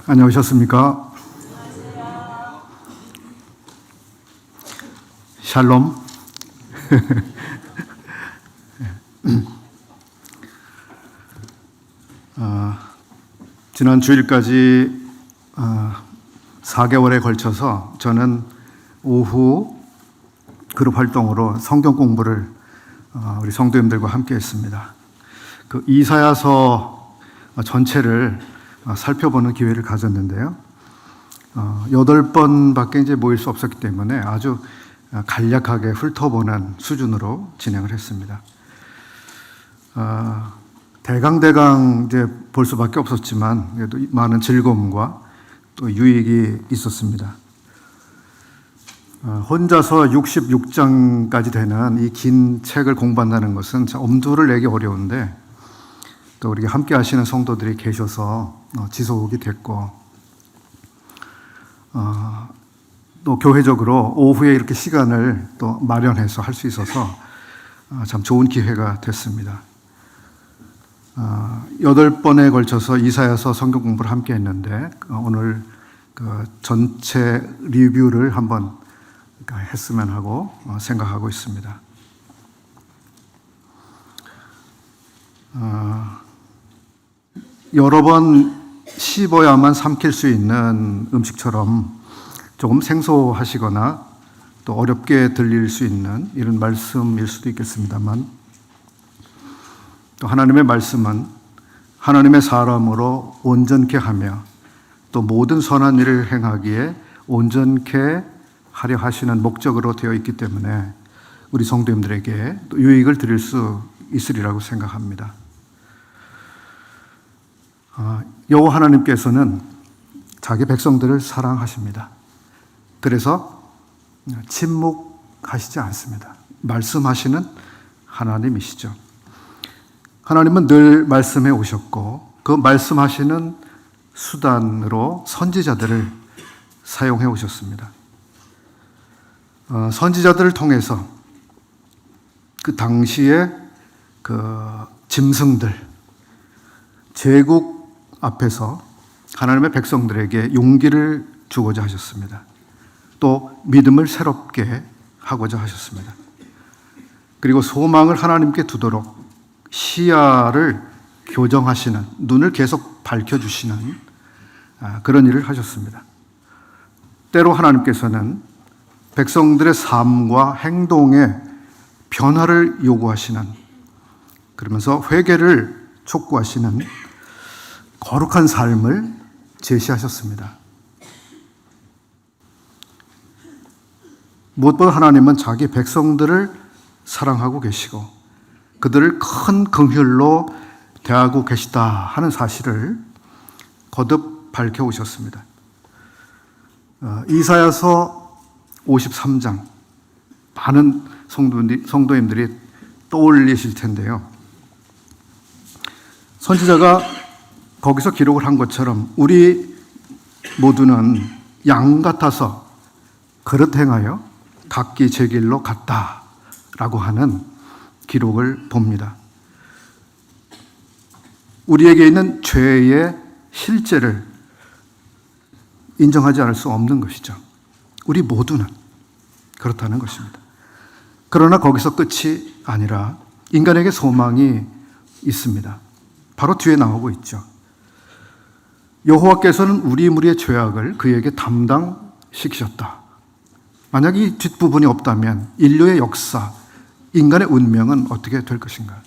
안녕하셨습니까? 샬롬. 지난 주일까지 4개월에 걸쳐서 저는 오후 그룹 활동으로 성경 공부를 우리 성도님들과 함께 했습니다. 그 이사야서 전체를 살펴보는 기회를 가졌는데요. 8번밖에 이제 모일 수 없었기 때문에 아주 간략하게 훑어보는 수준으로 진행을 했습니다. 대강 이제 볼 수밖에 없었지만 그래도 많은 즐거움과 또 유익이 있었습니다. 혼자서 66장까지 되는 이 긴 책을 공부한다는 것은 엄두를 내기 어려운데 또 우리 함께 하시는 성도들이 계셔서 지속이 됐고 또 교회적으로 오후에 이렇게 시간을 또 마련해서 할 수 있어서 참 좋은 기회가 됐습니다. 8번에 걸쳐서 이사야서 성경 공부를 함께 했는데 오늘 그 전체 리뷰를 한번 했으면 하고 생각하고 있습니다. 여러 번 씹어야만 삼킬 수 있는 음식처럼 조금 생소하시거나 또 어렵게 들릴 수 있는 이런 말씀일 수도 있겠습니다만 또 하나님의 말씀은 하나님의 사람으로 온전케 하며 또 모든 선한 일을 행하기에 온전케 하려 하시는 목적으로 되어 있기 때문에 우리 성도님들에게 또 유익을 드릴 수 있으리라고 생각합니다. 여호와 하나님께서는 자기 백성들을 사랑하십니다. 그래서 침묵하시지 않습니다. 말씀하시는 하나님이시죠. 하나님은 늘 말씀해 오셨고 그 말씀하시는 수단으로 선지자들을 사용해 오셨습니다. 선지자들을 통해서 그 당시에 그 짐승들, 제국 앞에서 하나님의 백성들에게 용기를 주고자 하셨습니다. 또 믿음을 새롭게 하고자 하셨습니다. 그리고 소망을 하나님께 두도록 시야를 교정하시는, 눈을 계속 밝혀주시는 그런 일을 하셨습니다. 때로 하나님께서는 백성들의 삶과 행동에 변화를 요구하시는, 그러면서 회개를 촉구하시는 거룩한 삶을 제시하셨습니다. 무엇보다 하나님은 자기 백성들을 사랑하고 계시고 그들을 큰 긍휼로 대하고 계시다 하는 사실을 거듭 밝혀오셨습니다. 이사야서 53장 많은 성도님들이 떠올리실 텐데요. 선지자가 거기서 기록을 한 것처럼 우리 모두는 양 같아서 그릇 행하여 각기 제 길로 갔다라고 하는 기록을 봅니다. 우리에게 있는 죄의 실제를 인정하지 않을 수 없는 것이죠. 우리 모두는 그렇다는 것입니다. 그러나 거기서 끝이 아니라 인간에게 소망이 있습니다. 바로 뒤에 나오고 있죠. 여호와께서는 우리 무리의 죄악을 그에게 담당시키셨다. 만약 이 뒷부분이 없다면 인류의 역사, 인간의 운명은 어떻게 될 것인가?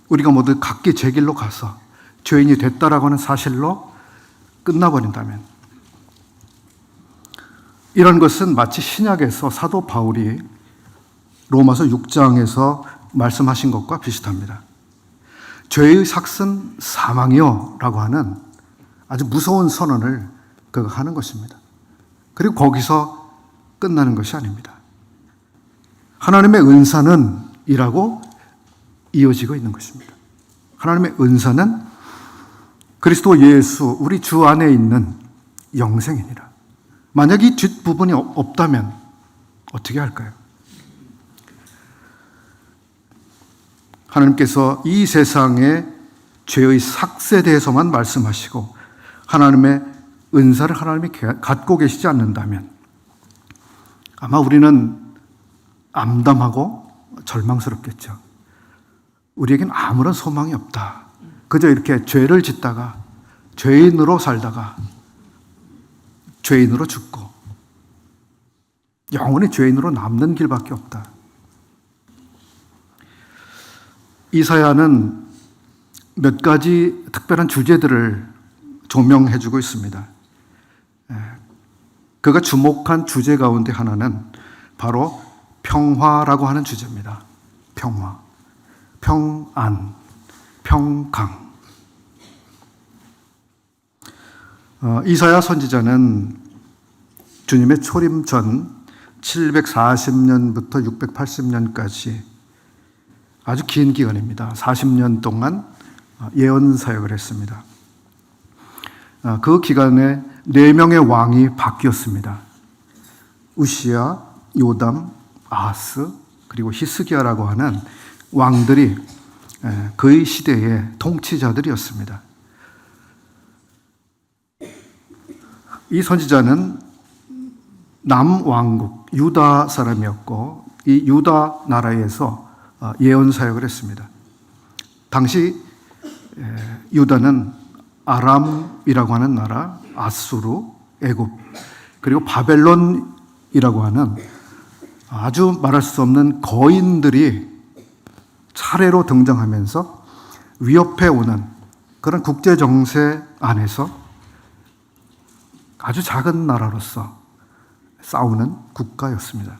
우리가 모두 각기 제 길로 가서 죄인이 됐다라고 하는 사실로 끝나버린다면 이런 것은 마치 신약에서 사도 바울이 로마서 6장에서 말씀하신 것과 비슷합니다. 죄의 삭은 사망이요 라고 하는 아주 무서운 선언을 그가 하는 것입니다. 그리고 거기서 끝나는 것이 아닙니다. 하나님의 은사는 이라고 이어지고 있는 것입니다. 하나님의 은사는 그리스도 예수, 우리 주 안에 있는 영생이니라. 만약 이 뒷부분이 없다면 어떻게 할까요? 하나님께서 이 세상의 죄의 삭에 대해서만 말씀하시고 하나님의 은사를 하나님이 갖고 계시지 않는다면 아마 우리는 암담하고 절망스럽겠죠. 우리에겐 아무런 소망이 없다. 그저 이렇게 죄를 짓다가 죄인으로 살다가 죄인으로 죽고 영원히 죄인으로 남는 길밖에 없다. 이사야는 몇 가지 특별한 주제들을 조명해 주고 있습니다. 그가 주목한 주제 가운데 하나는 바로 평화라고 하는 주제입니다. 평화, 평안, 평강. 이사야 선지자는 주님의 초림 전 740년부터 680년까지 아주 긴 기간입니다. 40년 동안 예언 사역을 했습니다. 그 기간에 4명의 왕이 바뀌었습니다. 우시야, 요담, 아하스, 그리고 히스기야라고 하는 왕들이 그의 시대의 통치자들이었습니다. 이 선지자는 남왕국 유다 사람이었고 이 유다 나라에서 예언 사역을 했습니다. 당시 유다는 아람이라고 하는 나라, 아수르, 애굽, 그리고 바벨론이라고 하는 아주 말할 수 없는 거인들이 차례로 등장하면서 위협해 오는 그런 국제 정세 안에서 아주 작은 나라로서 싸우는 국가였습니다.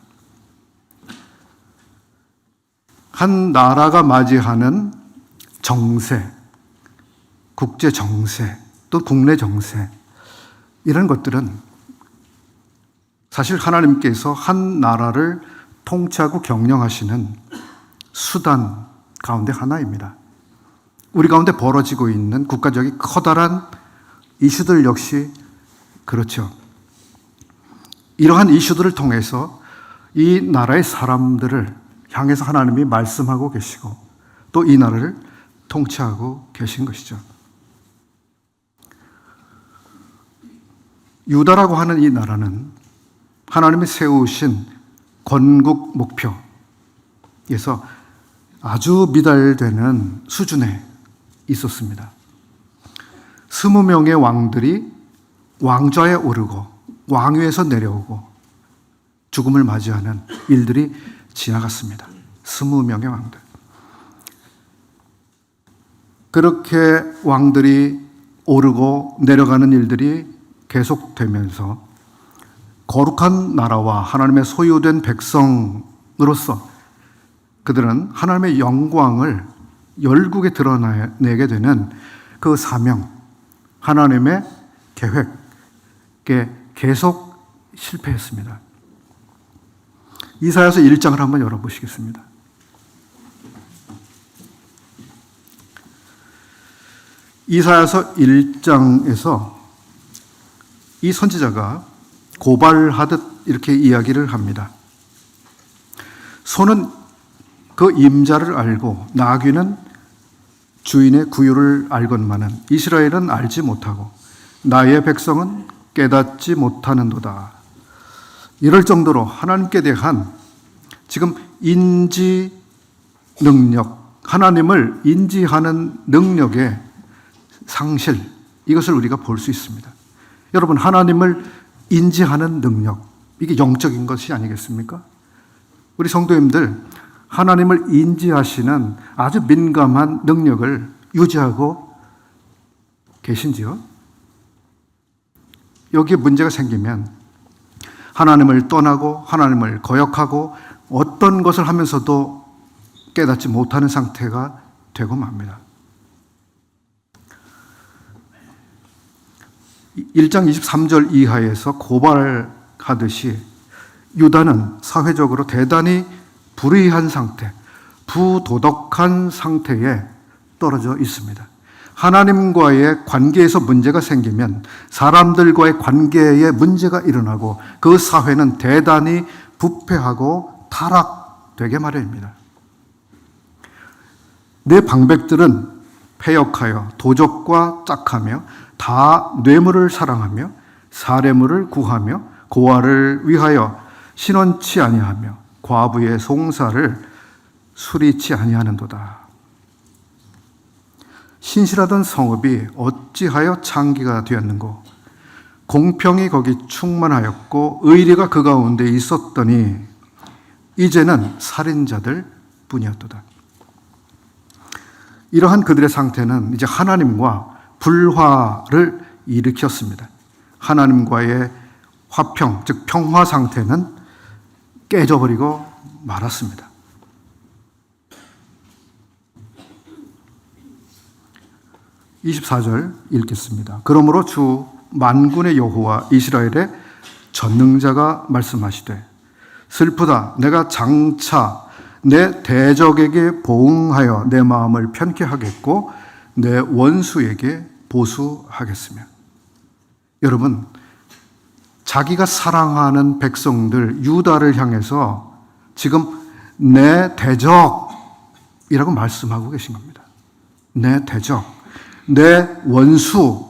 한 나라가 맞이하는 정세, 국제 정세, 또 국내 정세, 이런 것들은 사실 하나님께서 한 나라를 통치하고 경영하시는 수단 가운데 하나입니다. 우리 가운데 벌어지고 있는 국가적인 커다란 이슈들 역시 그렇죠. 이러한 이슈들을 통해서 이 나라의 사람들을 향해서 하나님이 말씀하고 계시고 또 이 나라를 통치하고 계신 것이죠. 유다라고 하는 이 나라는 하나님이 세우신 건국 목표에서 아주 미달되는 수준에 있었습니다. 20명의 왕들이 왕좌에 오르고 왕위에서 내려오고 죽음을 맞이하는 일들이 지나갔습니다. 20명의 왕들. 그렇게 왕들이 오르고 내려가는 일들이 계속되면서 거룩한 나라와 하나님의 소유된 백성으로서 그들은 하나님의 영광을 열국에 드러내게 되는 그 사명, 하나님의 계획에 계속 실패했습니다. 이사야서 1장을 한번 열어보시겠습니다. 이사야서 1장에서 이 선지자가 고발하듯 이렇게 이야기를 합니다. 소는 그 임자를 알고 나귀는 주인의 구유를 알건만은 이스라엘은 알지 못하고 나의 백성은 깨닫지 못하는도다. 이럴 정도로 하나님께 대한 지금 인지 능력, 하나님을 인지하는 능력의 상실, 이것을 우리가 볼 수 있습니다. 여러분, 하나님을 인지하는 능력, 이게 영적인 것이 아니겠습니까? 우리 성도님들, 하나님을 인지하시는 아주 민감한 능력을 유지하고 계신지요? 여기에 문제가 생기면 하나님을 떠나고 하나님을 거역하고 어떤 것을 하면서도 깨닫지 못하는 상태가 되고 맙니다. 1장 23절 이하에서 고발하듯이 유다는 사회적으로 대단히 불의한 상태, 부도덕한 상태에 떨어져 있습니다. 하나님과의 관계에서 문제가 생기면 사람들과의 관계에 문제가 일어나고 그 사회는 대단히 부패하고 타락되게 마련입니다. 내 방백들은 패역하여 도적과 짝하며 다 뇌물을 사랑하며 사례물을 구하며 고아를 위하여 신원치 아니하며 과부의 송사를 수리치 아니하는도다. 신실하던 성읍이 어찌하여 창기가 되었는고 공평이 거기 충만하였고 의리가 그 가운데 있었더니 이제는 살인자들 뿐이었도다. 이러한 그들의 상태는 이제 하나님과 불화를 일으켰습니다. 하나님과의 화평, 즉 평화 상태는 깨져버리고 말았습니다. 24절 읽겠습니다. 그러므로 주 만군의 여호와 이스라엘의 전능자가 말씀하시되 슬프다. 내가 장차 내 대적에게 보응하여 내 마음을 편케 하겠고 내 원수에게 보수하겠으며. 여러분, 자기가 사랑하는 백성들 유다를 향해서 지금 내 대적이라고 말씀하고 계신 겁니다. 내 대적, 내 원수,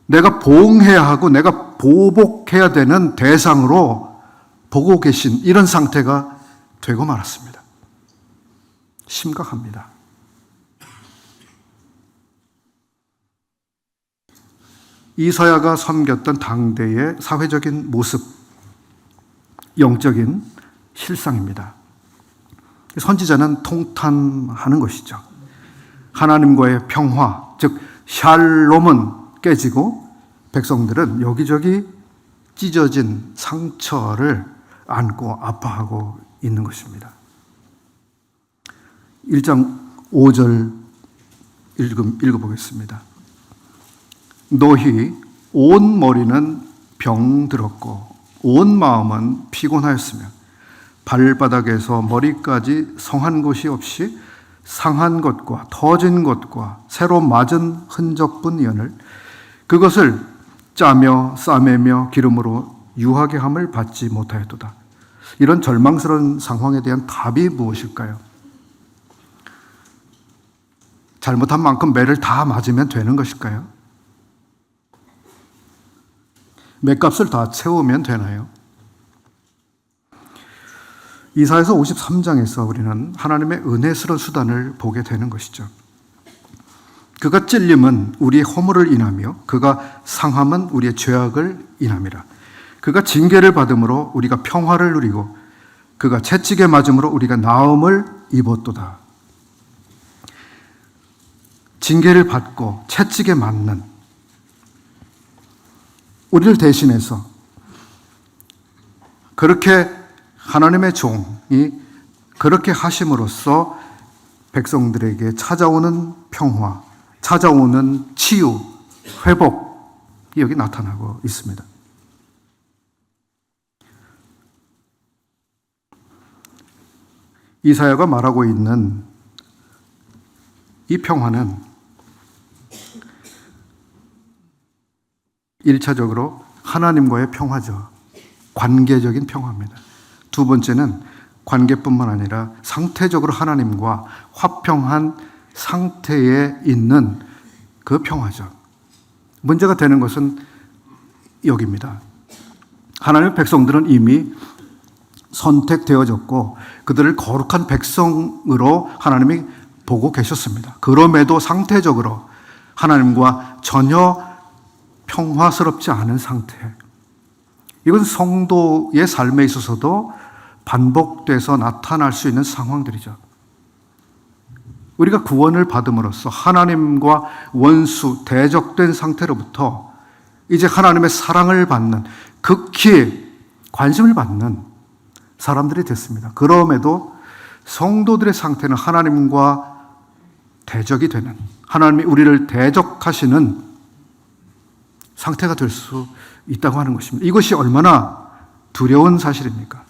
내가 보응해야 하고 내가 보복해야 되는 대상으로 보고 계신 이런 상태가 되고 말았습니다. 심각합니다. 이사야가 섬겼던 당대의 사회적인 모습, 영적인 실상입니다. 선지자는 통탄하는 것이죠. 하나님과의 평화, 즉 샬롬은 깨지고 백성들은 여기저기 찢어진 상처를 안고 아파하고 있는 것입니다. 1장 5절 읽어보겠습니다. 너희 온 머리는 병들었고 온 마음은 피곤하였으며 발바닥에서 머리까지 성한 곳이 없이 상한 것과 터진 것과 새로 맞은 흔적뿐이오늘 그것을 짜며 싸매며 기름으로 유하게 함을 받지 못하였도다. 이런 절망스러운 상황에 대한 답이 무엇일까요? 잘못한 만큼 매를 다 맞으면 되는 것일까요? 매값을 다 채우면 되나요? 이사야서 53장에서 우리는 하나님의 은혜스러운 수단을 보게 되는 것이죠. 그가 찔림은 우리의 허물을 인하며 그가 상함은 우리의 죄악을 인함이라. 그가 징계를 받음으로 우리가 평화를 누리고 그가 채찍에 맞음으로 우리가 나음을 입었도다. 징계를 받고 채찍에 맞는 우리를 대신해서 그렇게 하나님의 종이 그렇게 하심으로써 백성들에게 찾아오는 평화, 찾아오는 치유, 회복이 여기 나타나고 있습니다. 이사야가 말하고 있는 이 평화는 1차적으로 하나님과의 평화죠. 관계적인 평화입니다. 두 번째는 관계뿐만 아니라 상태적으로 하나님과 화평한 상태에 있는 그 평화죠. 문제가 되는 것은 여기입니다. 하나님의 백성들은 이미 선택되어졌고 그들을 거룩한 백성으로 하나님이 보고 계셨습니다. 그럼에도 상태적으로 하나님과 전혀 평화스럽지 않은 상태. 이것은 성도의 삶에 있어서도 반복돼서 나타날 수 있는 상황들이죠. 우리가 구원을 받음으로써 하나님과 원수, 대적된 상태로부터 이제 하나님의 사랑을 받는, 극히 관심을 받는 사람들이 됐습니다. 그럼에도 성도들의 상태는 하나님과 대적이 되는, 하나님이 우리를 대적하시는 상태가 될 수 있다고 하는 것입니다. 이것이 얼마나 두려운 사실입니까?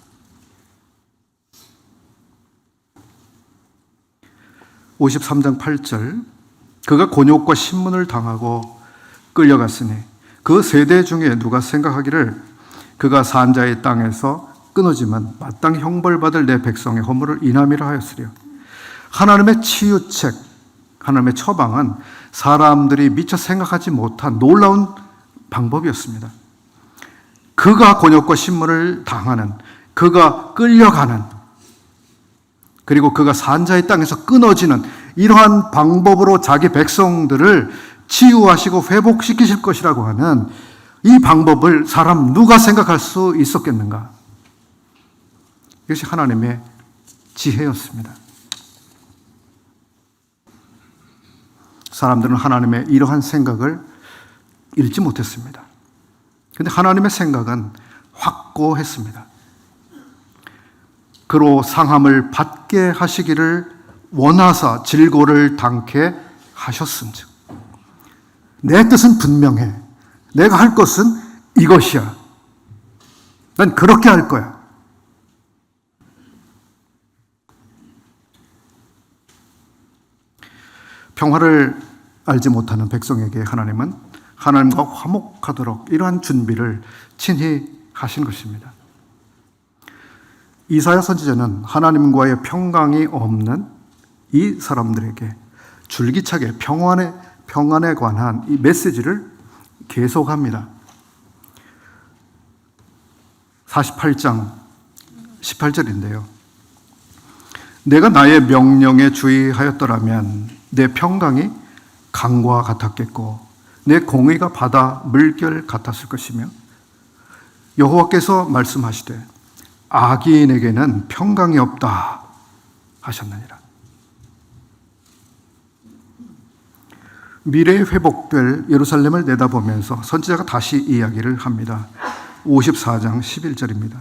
53장 8절 그가 곤욕과 신문을 당하고 끌려갔으니 그 세대 중에 누가 생각하기를 그가 산 자의 땅에서 끊어지면 마땅히 형벌받을 내 백성의 허물을 인함이라 하였으려. 하나님의 치유책, 하나님의 처방은 사람들이 미처 생각하지 못한 놀라운 방법이었습니다. 그가 곤욕과 신문을 당하는, 그가 끌려가는, 그리고 그가 산자의 땅에서 끊어지는 이러한 방법으로 자기 백성들을 치유하시고 회복시키실 것이라고 하는 이 방법을 사람 누가 생각할 수 있었겠는가? 이것이 하나님의 지혜였습니다. 사람들은 하나님의 이러한 생각을 읽지 못했습니다. 그런데 하나님의 생각은 확고했습니다. 그로 상함을 받게 하시기를 원하사 질고를 당케 하셨은즉 내 뜻은 분명해. 내가 할 것은 이것이야. 난 그렇게 할 거야. 평화를 알지 못하는 백성에게 하나님은 하나님과 화목하도록 이러한 준비를 친히 하신 것입니다. 이사야 선지자는 하나님과의 평강이 없는 이 사람들에게 줄기차게 평안에 관한 이 메시지를 계속합니다. 48장 18절인데요. 내가 나의 명령에 주의하였더라면 내 평강이 강과 같았겠고 내 공의가 바다 물결 같았을 것이며 여호와께서 말씀하시되 악인에게는 평강이 없다 하셨느니라. 미래에 회복될 예루살렘을 내다보면서 선지자가 다시 이야기를 합니다. 54장 11절입니다.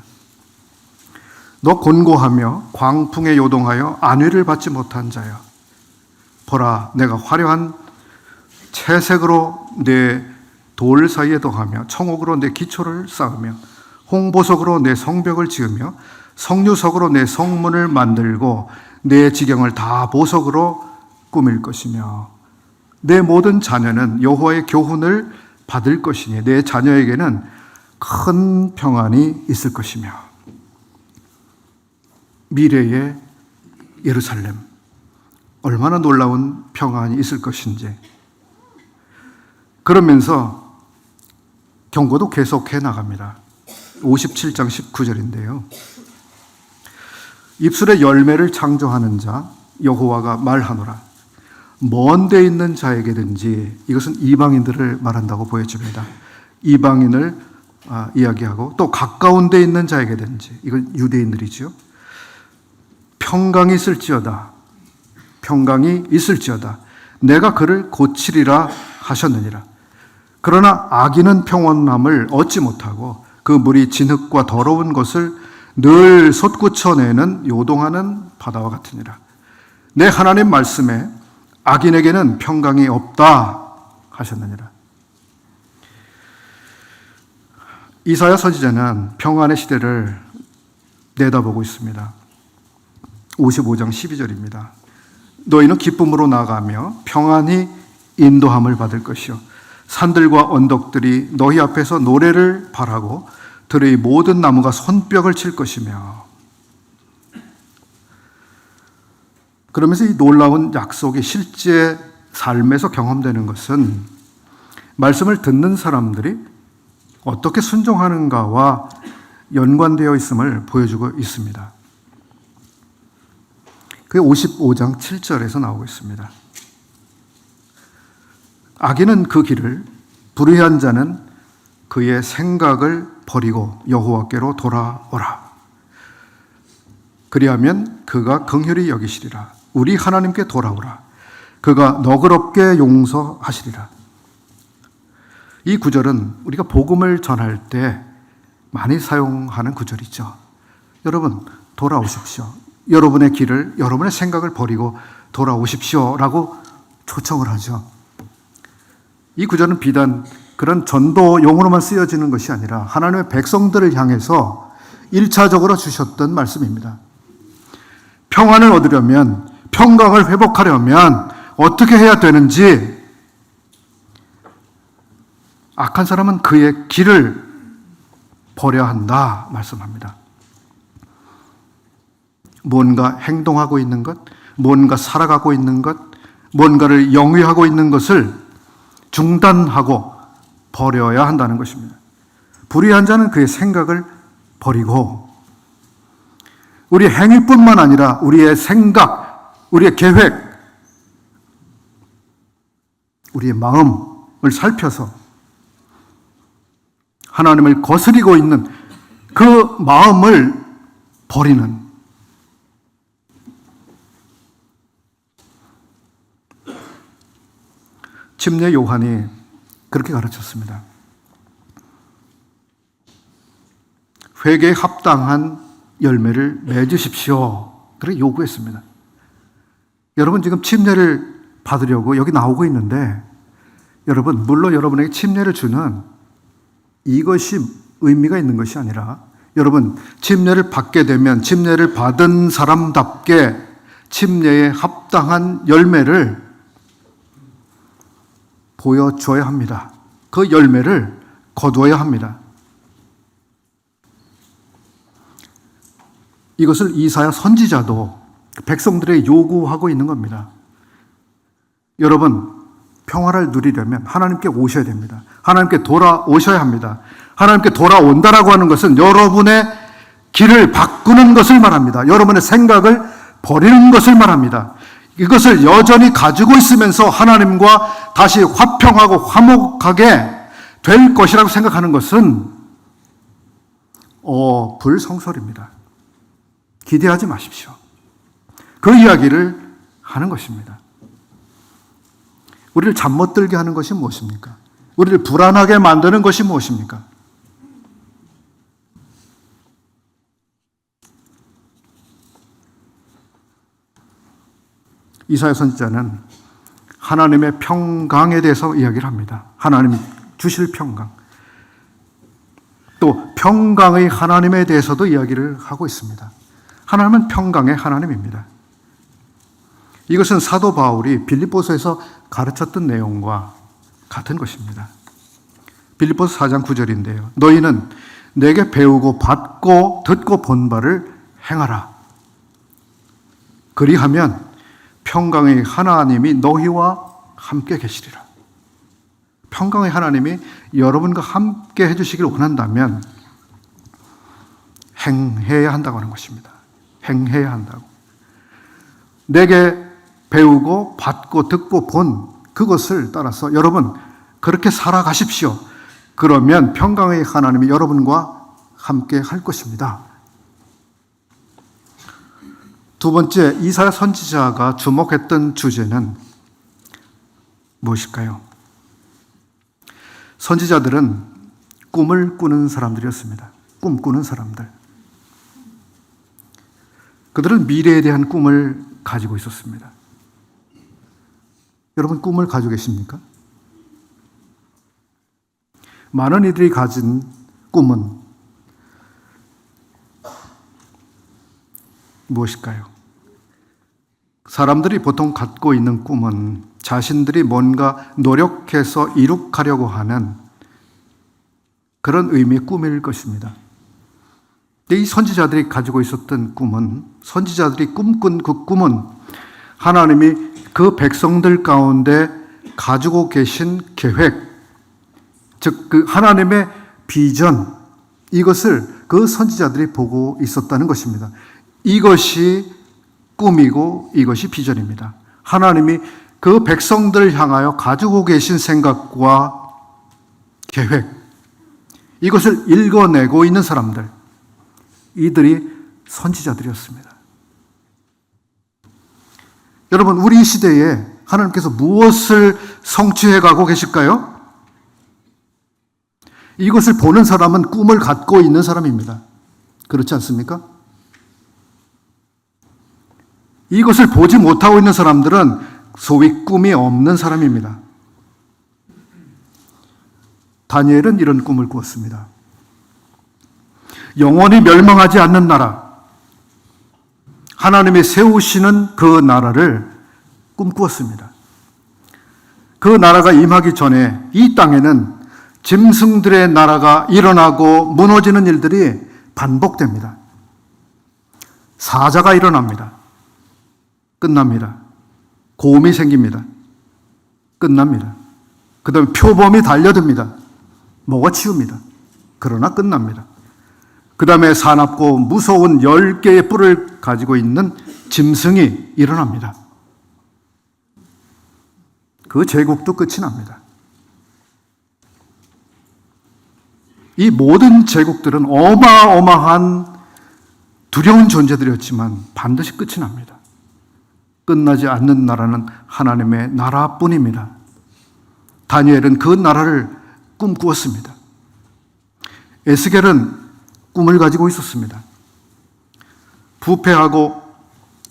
너 곤고하며 광풍에 요동하여 안위를 받지 못한 자여, 보라 내가 화려한 채색으로 내 돌 사이에 더하며 청옥으로 내 기초를 쌓으며 홍보석으로 내 성벽을 지으며 성류석으로 내 성문을 만들고 내 지경을 다 보석으로 꾸밀 것이며 내 모든 자녀는 여호와의 교훈을 받을 것이니 내 자녀에게는 큰 평안이 있을 것이며. 미래의 예루살렘, 얼마나 놀라운 평안이 있을 것인지. 그러면서 경고도 계속해 나갑니다. 57장 19절인데요. 입술의 열매를 창조하는 자 여호와가 말하노라. 먼 데 있는 자에게든지, 이것은 이방인들을 말한다고 보여집니다. 이방인을 이야기하고 또 가까운 데 있는 자에게든지, 이건 유대인들이죠. 평강이 있을지어다. 평강이 있을지어다. 내가 그를 고치리라 하셨느니라. 그러나 악인은 평온함을 얻지 못하고 그 물이 진흙과 더러운 것을 늘 솟구쳐내는 요동하는 바다와 같으니라. 내 하나님 말씀에 악인에게는 평강이 없다 하셨느니라. 이사야 선지자는 평안의 시대를 내다보고 있습니다. 55장 12절입니다. 너희는 기쁨으로 나가며 평안히 인도함을 받을 것이요 산들과 언덕들이 너희 앞에서 노래를 발하고 들의 모든 나무가 손뼉을 칠 것이며. 그러면서 이 놀라운 약속이 실제 삶에서 경험되는 것은 말씀을 듣는 사람들이 어떻게 순종하는가와 연관되어 있음을 보여주고 있습니다. 그게 55장 7절에서 나오고 있습니다. 악인은 그 길을, 불의한 자는 그의 생각을 버리고 여호와께로 돌아오라. 그리하면 그가 긍휼히 여기시리라. 우리 하나님께 돌아오라. 그가 너그럽게 용서하시리라. 이 구절은 우리가 복음을 전할 때 많이 사용하는 구절이죠. 여러분, 돌아오십시오. 여러분의 길을, 여러분의 생각을 버리고 돌아오십시오라고 초청을 하죠. 이 구절은 비단 그런 전도용으로만 쓰여지는 것이 아니라 하나님의 백성들을 향해서 1차적으로 주셨던 말씀입니다. 평안을 얻으려면, 평강을 회복하려면 어떻게 해야 되는지, 악한 사람은 그의 길을 버려야 한다 말씀합니다. 뭔가 행동하고 있는 것, 뭔가 살아가고 있는 것, 뭔가를 영위하고 있는 것을 중단하고 버려야 한다는 것입니다. 불의한 자는 그의 생각을 버리고 우리의 행위뿐만 아니라 우리의 생각, 우리의 계획, 우리의 마음을 살펴서 하나님을 거스리고 있는 그 마음을 버리는, 침례 요한이 그렇게 가르쳤습니다. 회개에 합당한 열매를 맺으십시오. 그렇게 요구했습니다. 여러분 지금 침례를 받으려고 여기 나오고 있는데, 여러분 물론 여러분에게 침례를 주는 이것이 의미가 있는 것이 아니라, 여러분 침례를 받게 되면 침례를 받은 사람답게 침례에 합당한 열매를 보여줘야 합니다. 그 열매를 거두어야 합니다. 이것을 이사야 선지자도 백성들에게 요구하고 있는 겁니다. 여러분, 평화를 누리려면 하나님께 오셔야 됩니다. 하나님께 돌아오셔야 합니다. 하나님께 돌아온다라고 하는 것은 여러분의 길을 바꾸는 것을 말합니다. 여러분의 생각을 버리는 것을 말합니다. 이것을 여전히 가지고 있으면서 하나님과 다시 화평하고 화목하게 될 것이라고 생각하는 것은 불성설입니다. 기대하지 마십시오. 그 이야기를 하는 것입니다. 우리를 잠 못 들게 하는 것이 무엇입니까? 우리를 불안하게 만드는 것이 무엇입니까? 이사야 선지자는 하나님의 평강에 대해서 이야기를 합니다. 하나님이 주실 평강. 또 평강의 하나님에 대해서도 이야기를 하고 있습니다. 하나님은 평강의 하나님입니다. 이것은 사도 바울이 빌립보서에서 가르쳤던 내용과 같은 것입니다. 빌립보서 4장 9절인데요. 너희는 내게 배우고 받고 듣고 본 바를 행하라. 그리하면 평강의 하나님이 너희와 함께 계시리라. 평강의 하나님이 여러분과 함께 해주시기를 원한다면 행해야 한다고 하는 것입니다. 행해야 한다고. 내게 배우고 받고 듣고 본 그것을 따라서 여러분 그렇게 살아가십시오. 그러면 평강의 하나님이 여러분과 함께 할 것입니다. 두 번째, 이사야 선지자가 주목했던 주제는 무엇일까요? 선지자들은 꿈을 꾸는 사람들이었습니다. 꿈꾸는 사람들. 그들은 미래에 대한 꿈을 가지고 있었습니다. 여러분 꿈을 가지고 계십니까? 많은 이들이 가진 꿈은 무엇일까요? 사람들이 보통 갖고 있는 꿈은 자신들이 뭔가 노력해서 이룩하려고 하는 그런 의미의 꿈일 것입니다. 이 선지자들이 가지고 있었던 꿈은, 선지자들이 꿈꾼 그 꿈은 하나님이 그 백성들 가운데 가지고 계신 계획, 즉 그 하나님의 비전, 이것을 그 선지자들이 보고 있었다는 것입니다. 이것이 꿈이고 이것이 비전입니다. 하나님이 그 백성들을 향하여 가지고 계신 생각과 계획, 이것을 읽어내고 있는 사람들, 이들이 선지자들이었습니다. 여러분, 우리 시대에 하나님께서 무엇을 성취해 가고 계실까요? 이것을 보는 사람은 꿈을 갖고 있는 사람입니다. 그렇지 않습니까? 이것을 보지 못하고 있는 사람들은 소위 꿈이 없는 사람입니다. 다니엘은 이런 꿈을 꾸었습니다. 영원히 멸망하지 않는 나라, 하나님이 세우시는 그 나라를 꿈꾸었습니다. 그 나라가 임하기 전에 이 땅에는 짐승들의 나라가 일어나고 무너지는 일들이 반복됩니다. 사자가 일어납니다. 끝납니다. 고음이 생깁니다. 끝납니다. 그 다음에 표범이 달려듭니다. 먹어치웁니다. 그러나 끝납니다. 그 다음에 사납고 무서운 10개의 뿔을 가지고 있는 짐승이 일어납니다. 그 제국도 끝이 납니다. 이 모든 제국들은 어마어마한 두려운 존재들이었지만 반드시 끝이 납니다. 끝나지 않는 나라는 하나님의 나라뿐입니다. 다니엘은 그 나라를 꿈꾸었습니다. 에스겔은 꿈을 가지고 있었습니다. 부패하고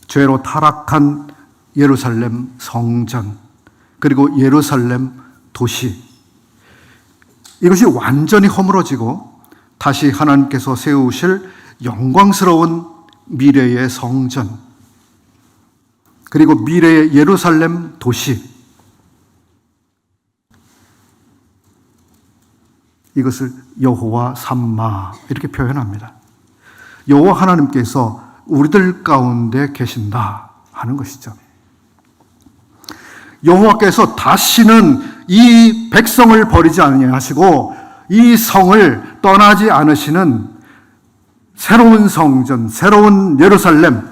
죄로 타락한 예루살렘 성전, 그리고 예루살렘 도시, 이것이 완전히 허물어지고 다시 하나님께서 세우실 영광스러운 미래의 성전, 그리고 미래의 예루살렘 도시, 이것을 여호와 삼마 이렇게 표현합니다. 여호와 하나님께서 우리들 가운데 계신다 하는 것이죠. 여호와께서 다시는 이 백성을 버리지 아니하시고 이 성을 떠나지 않으시는 새로운 성전, 새로운 예루살렘,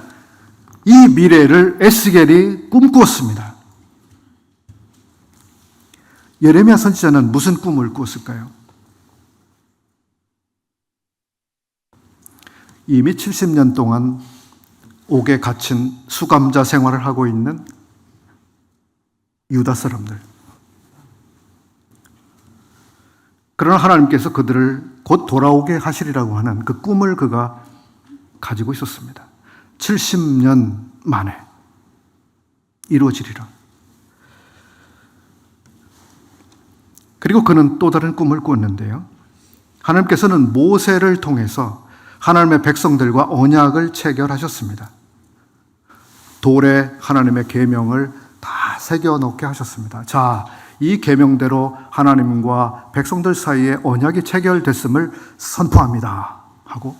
이 미래를 에스겔이 꿈꾸었습니다. 예레미야 선지자는 무슨 꿈을 꾸었을까요? 이미 70년 동안 옥에 갇힌 수감자 생활을 하고 있는 유다 사람들. 그러나 하나님께서 그들을 곧 돌아오게 하시리라고 하는 그 꿈을 그가 가지고 있었습니다. 70년 만에 이루어지리라. 그리고 그는 또 다른 꿈을 꾸었는데요. 하나님께서는 모세를 통해서 하나님의 백성들과 언약을 체결하셨습니다. 돌에 하나님의 계명을 다 새겨넣게 하셨습니다. 자, 이 계명대로 하나님과 백성들 사이에 언약이 체결됐음을 선포합니다 하고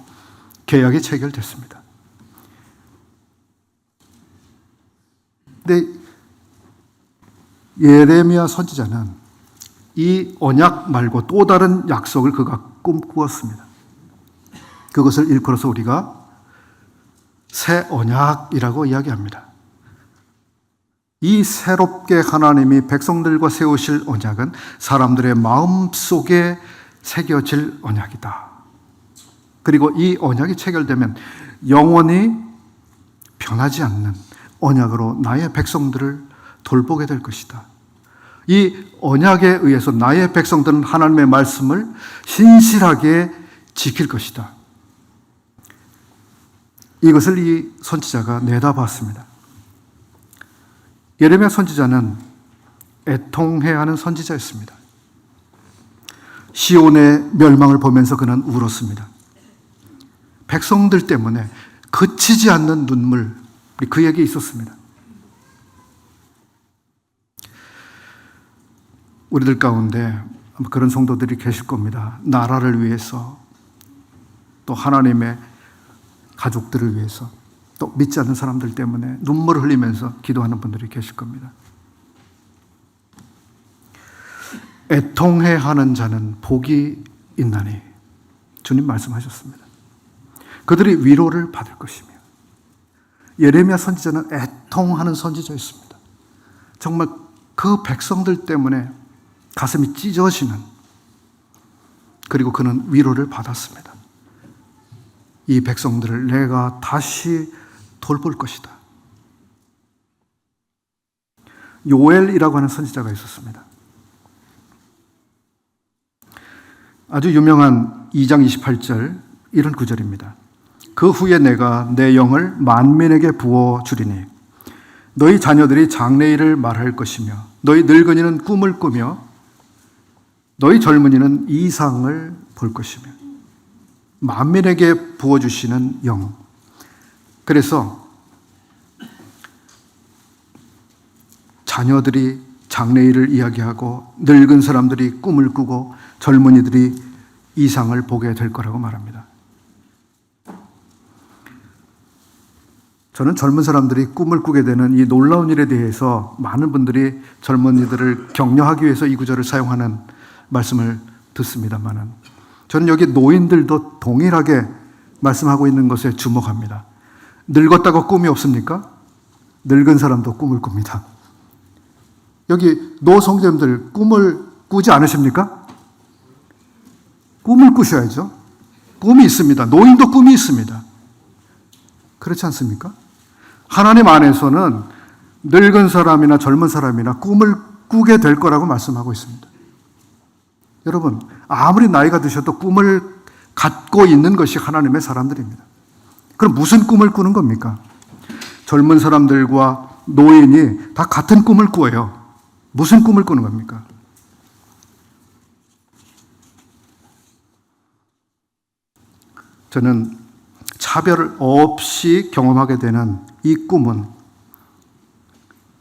계약이 체결됐습니다. 근데 예레미야 선지자는 이 언약 말고 또 다른 약속을 그가 꿈꾸었습니다. 그것을 일컬어서 우리가 새 언약이라고 이야기합니다. 이 새롭게 하나님이 백성들과 세우실 언약은 사람들의 마음속에 새겨질 언약이다. 그리고 이 언약이 체결되면 영원히 변하지 않는 언약으로 나의 백성들을 돌보게 될 것이다. 이 언약에 의해서 나의 백성들은 하나님의 말씀을 신실하게 지킬 것이다. 이것을 이 선지자가 내다봤습니다. 예레미야 선지자는 애통해야 하는 선지자였습니다. 시온의 멸망을 보면서 그는 울었습니다. 백성들 때문에 그치지 않는 눈물이 그에게 있었습니다. 우리들 가운데 그런 성도들이 계실 겁니다. 나라를 위해서, 또 하나님의 가족들을 위해서, 또 믿지 않는 사람들 때문에 눈물을 흘리면서 기도하는 분들이 계실 겁니다. 애통해 하는 자는 복이 있나니 주님 말씀하셨습니다. 그들이 위로를 받을 것이며. 예레미야 선지자는 애통하는 선지자였습니다. 정말 그 백성들 때문에 가슴이 찢어지는, 그리고 그는 위로를 받았습니다. 이 백성들을 내가 다시 돌볼 것이다. 요엘이라고 하는 선지자가 있었습니다. 아주 유명한 2장 28절 이런 구절입니다. 그 후에 내가 내 영을 만민에게 부어주리니 너희 자녀들이 장래일을 말할 것이며 너희 늙은이는 꿈을 꾸며 너희 젊은이는 이상을 볼 것이며. 만민에게 부어주시는 영. 그래서 자녀들이 장래일을 이야기하고 늙은 사람들이 꿈을 꾸고 젊은이들이 이상을 보게 될 거라고 말합니다. 저는 젊은 사람들이 꿈을 꾸게 되는 이 놀라운 일에 대해서 많은 분들이 젊은이들을 격려하기 위해서 이 구절을 사용하는 말씀을 듣습니다만은, 저는 여기 노인들도 동일하게 말씀하고 있는 것에 주목합니다. 늙었다고 꿈이 없습니까? 늙은 사람도 꿈을 꿉니다. 여기 노성자님들 꿈을 꾸지 않으십니까? 꿈을 꾸셔야죠. 꿈이 있습니다. 노인도 꿈이 있습니다. 그렇지 않습니까? 하나님 안에서는 늙은 사람이나 젊은 사람이나 꿈을 꾸게 될 거라고 말씀하고 있습니다. 여러분, 아무리 나이가 드셔도 꿈을 갖고 있는 것이 하나님의 사람들입니다. 그럼 무슨 꿈을 꾸는 겁니까? 젊은 사람들과 노인이 다 같은 꿈을 꾸어요. 무슨 꿈을 꾸는 겁니까? 저는 차별 없이 경험하게 되는 이 꿈은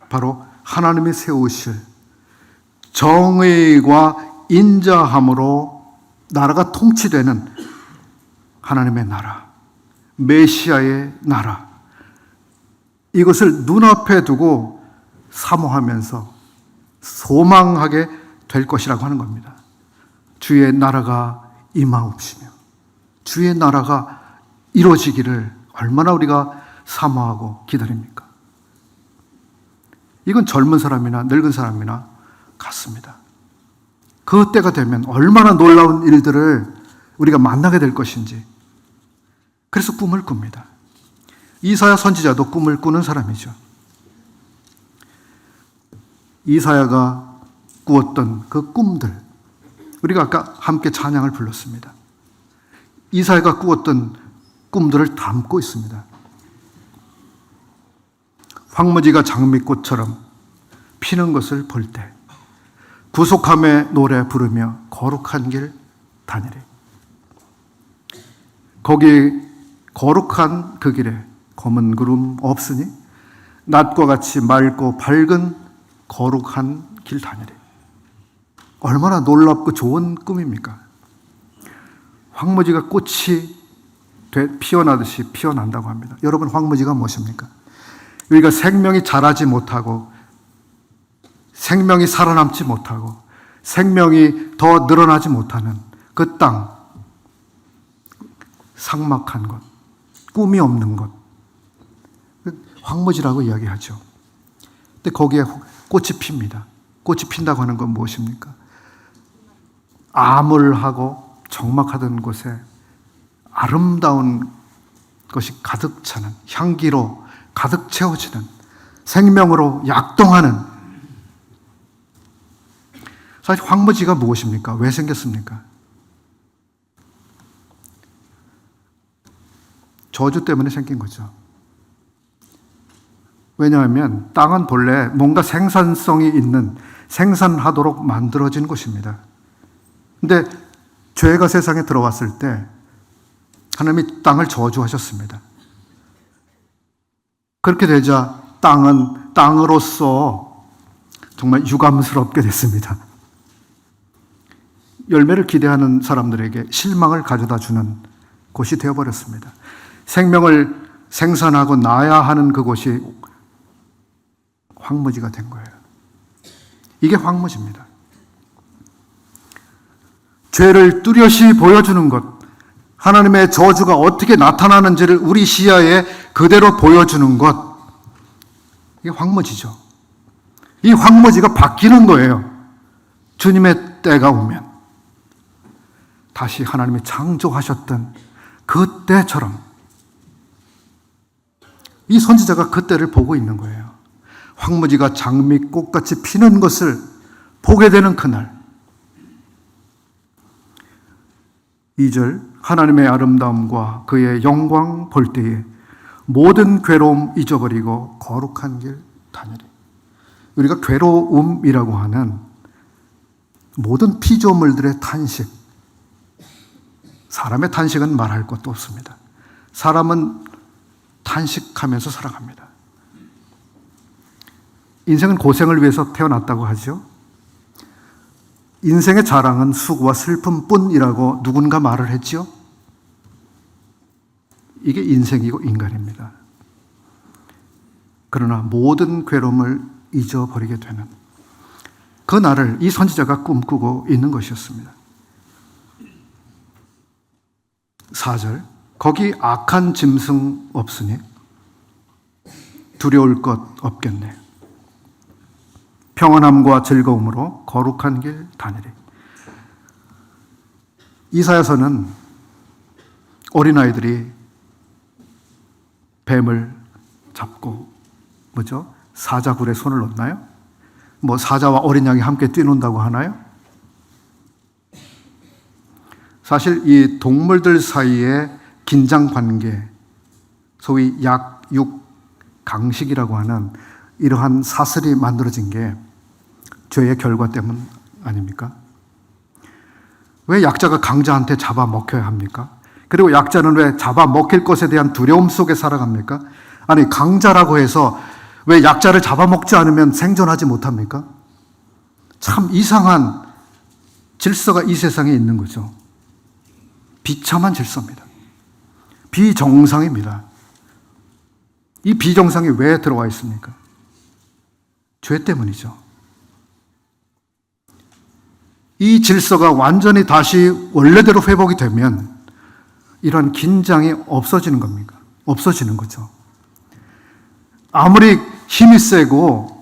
바로 하나님이 세우실 정의와 인자함으로 나라가 통치되는 하나님의 나라, 메시아의 나라, 이것을 눈앞에 두고 사모하면서 소망하게 될 것이라고 하는 겁니다. 주의 나라가 임하옵시며 주의 나라가 이루어지기를 얼마나 우리가 사모하고 기다립니까? 이건 젊은 사람이나 늙은 사람이나 같습니다. 그 때가 되면 얼마나 놀라운 일들을 우리가 만나게 될 것인지, 그래서 꿈을 꿉니다. 이사야 선지자도 꿈을 꾸는 사람이죠. 이사야가 꾸었던 그 꿈들, 우리가 아까 함께 찬양을 불렀습니다. 이사야가 꾸었던 꿈들을 담고 있습니다. 황무지가 장미꽃처럼 피는 것을 볼 때 구속함의 노래 부르며 거룩한 길 다니리. 거기 거룩한 그 길에 검은 구름 없으니 낮과 같이 맑고 밝은 거룩한 길 다니리. 얼마나 놀랍고 좋은 꿈입니까? 황무지가 꽃이 피어나듯이 피어난다고 합니다. 여러분, 황무지가 무엇입니까? 우리가 생명이 자라지 못하고 생명이 살아남지 못하고 생명이 더 늘어나지 못하는 그 땅, 삭막한 것, 꿈이 없는 것, 황무지라고 이야기하죠. 근데 거기에 꽃이 핍니다. 꽃이 핀다고 하는 건 무엇입니까? 암울하고 적막하던 곳에 아름다운 것이 가득 차는, 향기로 가득 채워지는, 생명으로 약동하는. 사실 황무지가 무엇입니까? 왜 생겼습니까? 저주 때문에 생긴 거죠. 왜냐하면 땅은 본래 뭔가 생산성이 있는, 생산하도록 만들어진 곳입니다. 근데 죄가 세상에 들어왔을 때 하나님이 땅을 저주하셨습니다. 그렇게 되자 땅은 땅으로서 정말 유감스럽게 됐습니다. 열매를 기대하는 사람들에게 실망을 가져다 주는 곳이 되어버렸습니다. 생명을 생산하고 나야 하는 그곳이 황무지가 된 거예요. 이게 황무지입니다. 죄를 뚜렷이 보여주는 것, 하나님의 저주가 어떻게 나타나는지를 우리 시야에 그대로 보여주는 것, 이게 황무지죠. 이 황무지가 바뀌는 거예요. 주님의 때가 오면 다시 하나님이 창조하셨던 그 때처럼. 이 선지자가 그 때를 보고 있는 거예요. 황무지가 장미꽃같이 피는 것을 보게 되는 그날. 2절, 하나님의 아름다움과 그의 영광 볼 때에 모든 괴로움 잊어버리고 거룩한 길 다니리. 우리가 괴로움이라고 하는 모든 피조물들의 탄식, 사람의 탄식은 말할 것도 없습니다. 사람은 탄식하면서 살아갑니다. 인생은 고생을 위해서 태어났다고 하죠. 인생의 자랑은 수고와 슬픔뿐이라고 누군가 말을 했죠. 이게 인생이고 인간입니다. 그러나 모든 괴로움을 잊어버리게 되는 그 날을 이 선지자가 꿈꾸고 있는 것이었습니다. 4절, 거기 악한 짐승 없으니 두려울 것 없겠네. 평안함과 즐거움으로 거룩한 길 다니리. 이사야서는 어린아이들이 뱀을 잡고 뭐죠? 사자굴에 손을 넣나요? 사자와 어린 양이 함께 뛰논다고 하나요? 사실 이 동물들 사이의 긴장 관계, 소위 약육 강식이라고 하는 이러한 사슬이 만들어진 게 죄의 결과 때문 아닙니까? 왜 약자가 강자한테 잡아먹혀야 합니까? 그리고 약자는 왜 잡아먹힐 것에 대한 두려움 속에 살아갑니까? 아니, 강자라고 해서 왜 약자를 잡아먹지 않으면 생존하지 못합니까? 참 이상한 질서가 이 세상에 있는 거죠. 비참한 질서입니다. 비정상입니다. 이 비정상이 왜 들어와 있습니까? 죄 때문이죠. 이 질서가 완전히 다시 원래대로 회복이 되면 이런 긴장이 없어지는 겁니까? 없어지는 거죠. 아무리 힘이 세고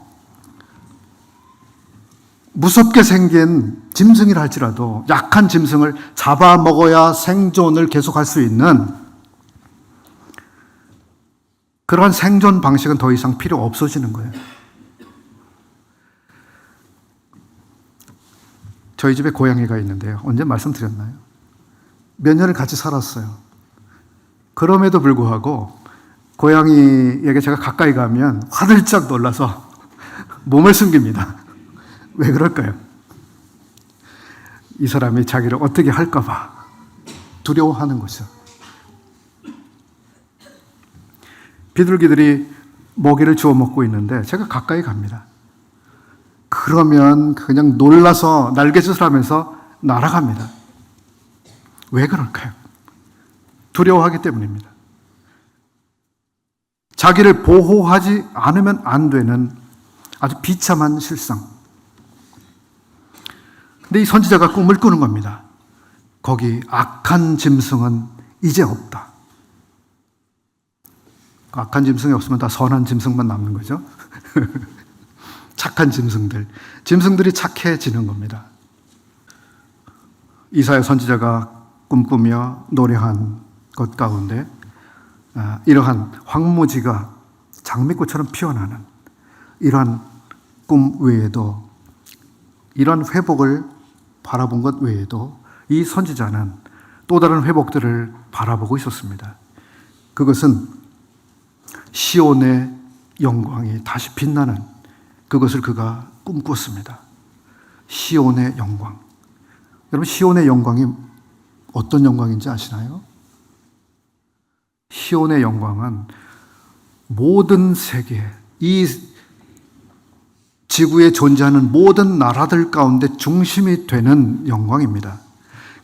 무섭게 생긴 짐승이라 할지라도 약한 짐승을 잡아먹어야 생존을 계속할 수 있는 그러한 생존 방식은 더 이상 필요 없어지는 거예요. 저희 집에 고양이가 있는데요. 언제 말씀드렸나요? 몇 년을 같이 살았어요. 그럼에도 불구하고 고양이에게 제가 가까이 가면 화들짝 놀라서 몸을 숨깁니다. 왜 그럴까요? 이 사람이 자기를 어떻게 할까 봐 두려워하는 거죠. 비둘기들이 먹이를 주워 먹고 있는데 제가 가까이 갑니다. 그러면 그냥 놀라서 날갯짓을 하면서 날아갑니다. 왜 그럴까요? 두려워하기 때문입니다. 자기를 보호하지 않으면 안 되는 아주 비참한 실상. 근데 이 선지자가 꿈을 꾸는 겁니다. 거기 악한 짐승은 이제 없다. 악한 짐승이 없으면 다 선한 짐승만 남는 거죠. 착한 짐승들. 짐승들이 착해지는 겁니다. 이사야 선지자가 꿈꾸며 노래한 것 가운데 이러한 황무지가 장미꽃처럼 피어나는 이러한 꿈 외에도 이러한 회복을 바라본 것 외에도 이 선지자는 또 다른 회복들을 바라보고 있었습니다. 그것은 시온의 영광이 다시 빛나는 그것을 그가 꿈꿨습니다. 시온의 영광. 여러분, 시온의 영광이 어떤 영광인지 아시나요? 시온의 영광은 모든 세계, 이 지구에 존재하는 모든 나라들 가운데 중심이 되는 영광입니다.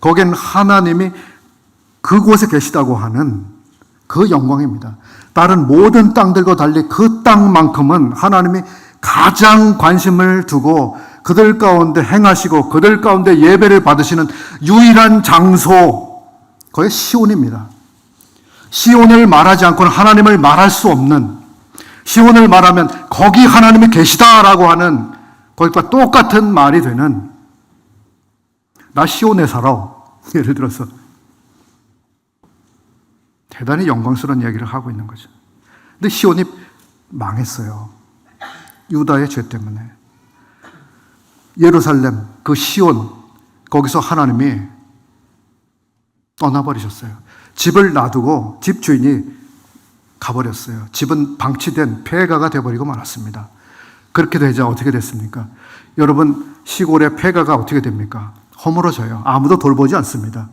거기는 하나님이 그곳에 계시다고 하는 그 영광입니다. 다른 모든 땅들과 달리 그 땅만큼은 하나님이 가장 관심을 두고 그들 가운데 행하시고 그들 가운데 예배를 받으시는 유일한 장소, 그게 시온입니다. 시온을 말하지 않고는 하나님을 말할 수 없는, 시온을 말하면 거기 하나님이 계시다라고 하는 거기과 똑같은 말이 되는, 나 시온에 살아. 예를 들어서 대단히 영광스러운 이야기를 하고 있는 거죠. 근데 시온이 망했어요. 유다의 죄 때문에. 예루살렘, 그 시온, 거기서 하나님이 떠나버리셨어요. 집을 놔두고 집주인이 가버렸어요. 집은 방치된 폐가가 되어버리고 말았습니다. 그렇게 되자 어떻게 됐습니까? 여러분, 시골의 폐가가 어떻게 됩니까? 허물어져요. 아무도 돌보지 않습니다.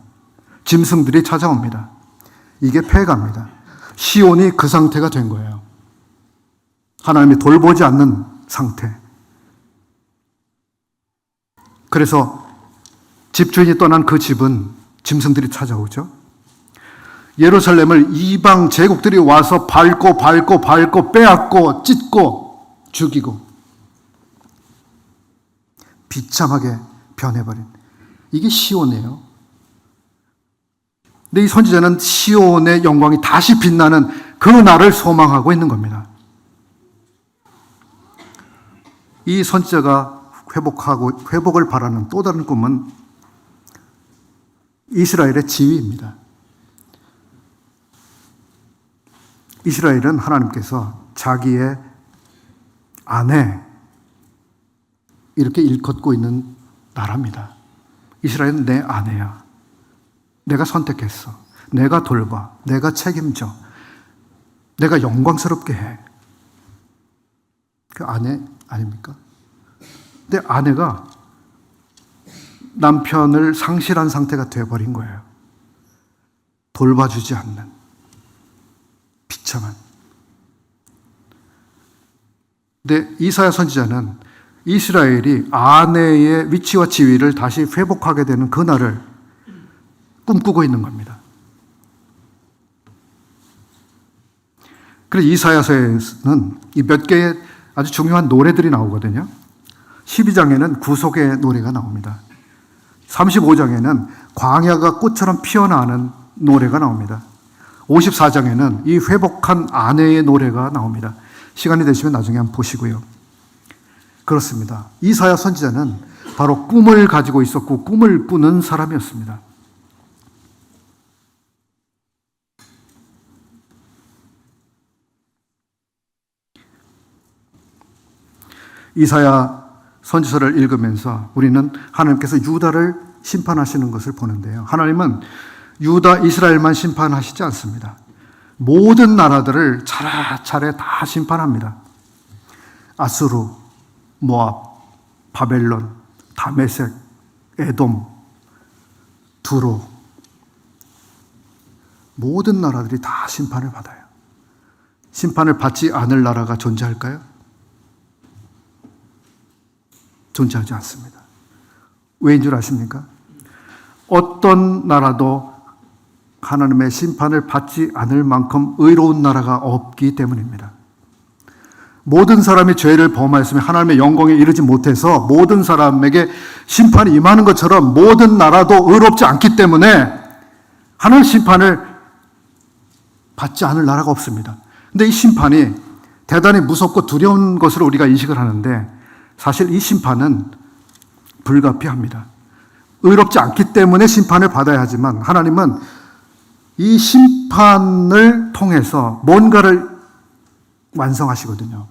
짐승들이 찾아옵니다. 이게 폐가입니다. 시온이 그 상태가 된 거예요. 하나님이 돌보지 않는 상태. 그래서 집주인이 떠난 그 집은 짐승들이 찾아오죠. 예루살렘을 이방 제국들이 와서 밟고 빼앗고 찢고 죽이고 비참하게 변해버린, 이게 시온이에요. 근데 이 선지자는 시온의 영광이 다시 빛나는 그 날을 소망하고 있는 겁니다. 이 선지자가 회복을 바라는 또 다른 꿈은 이스라엘의 지위입니다. 이스라엘은 하나님께서 자기의 아내 이렇게 일컫고 있는 나라입니다. 이스라엘은 내 아내야. 내가 선택했어. 내가 돌봐. 내가 책임져. 내가 영광스럽게 해. 그 아내 아닙니까? 근데 아내가 남편을 상실한 상태가 되어버린 거예요. 돌봐주지 않는 비참한. 근데 이사야 선지자는 이스라엘이 아내의 위치와 지위를 다시 회복하게 되는 그날을 꿈꾸고 있는 겁니다. 그래서 이사야서에는 이 몇 개의 아주 중요한 노래들이 나오거든요. 12장에는 구속의 노래가 나옵니다. 35장에는 광야가 꽃처럼 피어나는 노래가 나옵니다. 54장에는 이 회복한 아내의 노래가 나옵니다. 시간이 되시면 나중에 한번 보시고요. 그렇습니다. 이사야 선지자는 바로 꿈을 가지고 있었고 꿈을 꾸는 사람이었습니다. 이사야 선지서를 읽으면서 우리는 하나님께서 유다를 심판하시는 것을 보는데요. 하나님은 유다, 이스라엘만 심판하시지 않습니다. 모든 나라들을 차례차례 다 심판합니다. 아수르, 모압, 바벨론, 다메섹, 에돔, 두로, 모든 나라들이 다 심판을 받아요. 심판을 받지 않을 나라가 존재할까요? 존재하지 않습니다. 왜인 줄 아십니까? 어떤 나라도 하나님의 심판을 받지 않을 만큼 의로운 나라가 없기 때문입니다. 모든 사람이 죄를 범하였으면 하나님의 영광에 이르지 못해서 모든 사람에게 심판이 임하는 것처럼 모든 나라도 의롭지 않기 때문에 하나님의 심판을 받지 않을 나라가 없습니다. 근데 이 심판이 대단히 무섭고 두려운 것으로 우리가 인식을 하는데 사실 이 심판은 불가피합니다. 의롭지 않기 때문에 심판을 받아야 하지만 하나님은 이 심판을 통해서 뭔가를 완성하시거든요.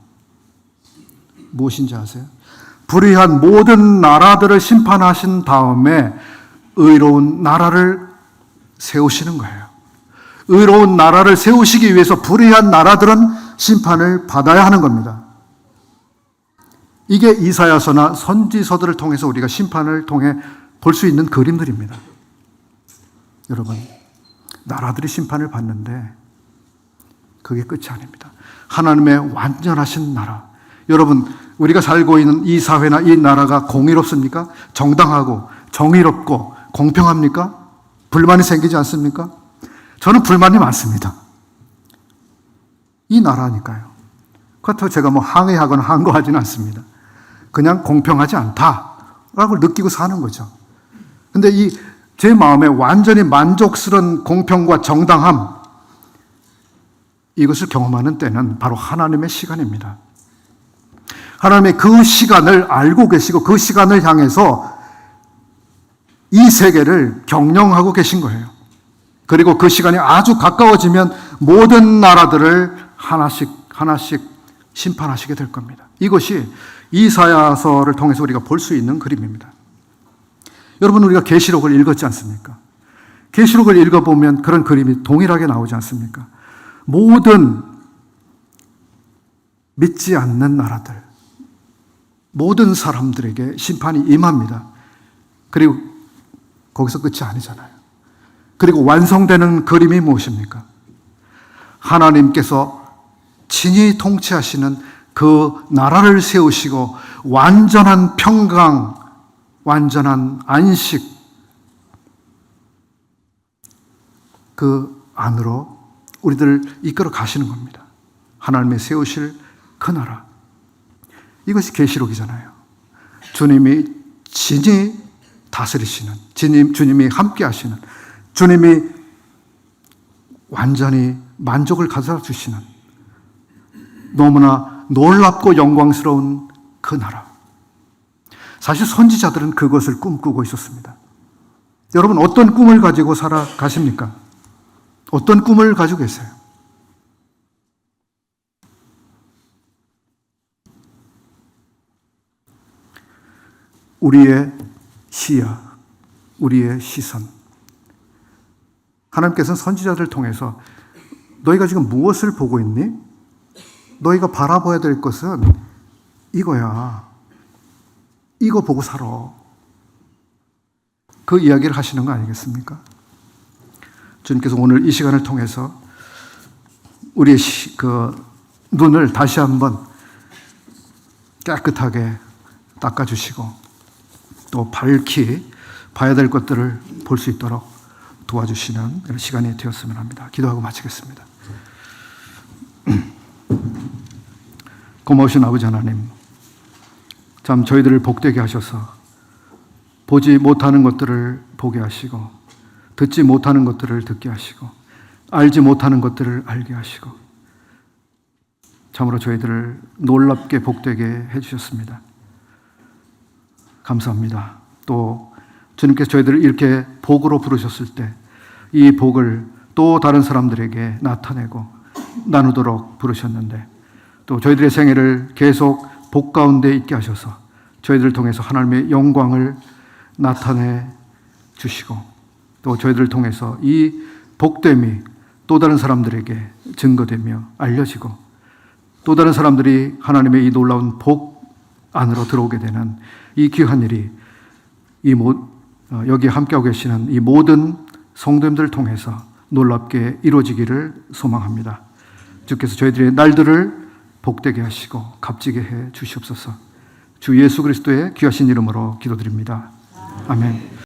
무엇인지 아세요? 불의한 모든 나라들을 심판하신 다음에 의로운 나라를 세우시는 거예요. 의로운 나라를 세우시기 위해서 불의한 나라들은 심판을 받아야 하는 겁니다. 이게 이사야서나 선지서들을 통해서 우리가 심판을 통해 볼 수 있는 그림들입니다. 여러분, 나라들이 심판을 받는데 그게 끝이 아닙니다. 하나님의 완전하신 나라. 여러분, 우리가 살고 있는 이 사회나 이 나라가 공의롭습니까? 정당하고 정의롭고 공평합니까? 불만이 생기지 않습니까? 저는 불만이 많습니다. 이 나라니까요. 그렇다고 제가 항의하거나 항거하지는 않습니다. 그냥 공평하지 않다라고 느끼고 사는 거죠. 근데 제 마음에 완전히 만족스러운 공평과 정당함, 이것을 경험하는 때는 바로 하나님의 시간입니다. 하나님의 그 시간을 알고 계시고 그 시간을 향해서 이 세계를 경영하고 계신 거예요. 그리고 그 시간이 아주 가까워지면 모든 나라들을 하나씩 심판하시게 될 겁니다. 이것이 이사야서를 통해서 우리가 볼 수 있는 그림입니다. 여러분, 우리가 계시록을 읽었지 않습니까? 계시록을 읽어보면 그런 그림이 동일하게 나오지 않습니까? 모든 믿지 않는 나라들, 모든 사람들에게 심판이 임합니다. 그리고 거기서 끝이 아니잖아요. 그리고 완성되는 그림이 무엇입니까? 하나님께서 친히 통치하시는 그 나라를 세우시고 완전한 평강, 완전한 안식, 그 안으로 우리들 이끌어 가시는 겁니다. 하나님의 세우실 그 나라. 이것이 계시록이잖아요. 주님이 진히 다스리시는, 주님이 함께 하시는, 주님이 완전히 만족을 가져주시는 너무나 놀랍고 영광스러운 그 나라. 사실 선지자들은 그것을 꿈꾸고 있었습니다. 여러분, 어떤 꿈을 가지고 살아가십니까? 어떤 꿈을 가지고 계세요? 우리의 시야, 우리의 시선. 하나님께서는 선지자들을 통해서 너희가 지금 무엇을 보고 있니? 너희가 바라봐야 될 것은 이거야. 이거 보고 살아. 그 이야기를 하시는 거 아니겠습니까? 주님께서 오늘 이 시간을 통해서 우리의 눈을 다시 한번 깨끗하게 닦아주시고 또 밝히 봐야 될 것들을 볼 수 있도록 도와주시는 이런 시간이 되었으면 합니다. 기도하고 마치겠습니다. 고마우신 아버지 하나님, 참 저희들을 복되게 하셔서 보지 못하는 것들을 보게 하시고 듣지 못하는 것들을 듣게 하시고 알지 못하는 것들을 알게 하시고 참으로 저희들을 놀랍게 복되게 해주셨습니다. 감사합니다. 또 주님께서 저희들을 이렇게 복으로 부르셨을 때 이 복을 또 다른 사람들에게 나타내고 나누도록 부르셨는데 또 저희들의 생애를 계속 복 가운데 있게 하셔서 저희들을 통해서 하나님의 영광을 나타내 주시고 또 저희들을 통해서 이 복됨이 또 다른 사람들에게 증거되며 알려지고 또 다른 사람들이 하나님의 이 놀라운 복 안으로 들어오게 되는 이 귀한 일이 여기 함께하고 계시는 이 모든 성도님들을 통해서 놀랍게 이루어지기를 소망합니다. 주께서 저희들의 날들을 복되게 하시고 값지게 해 주시옵소서. 주 예수 그리스도의 귀하신 이름으로 기도드립니다. 아멘.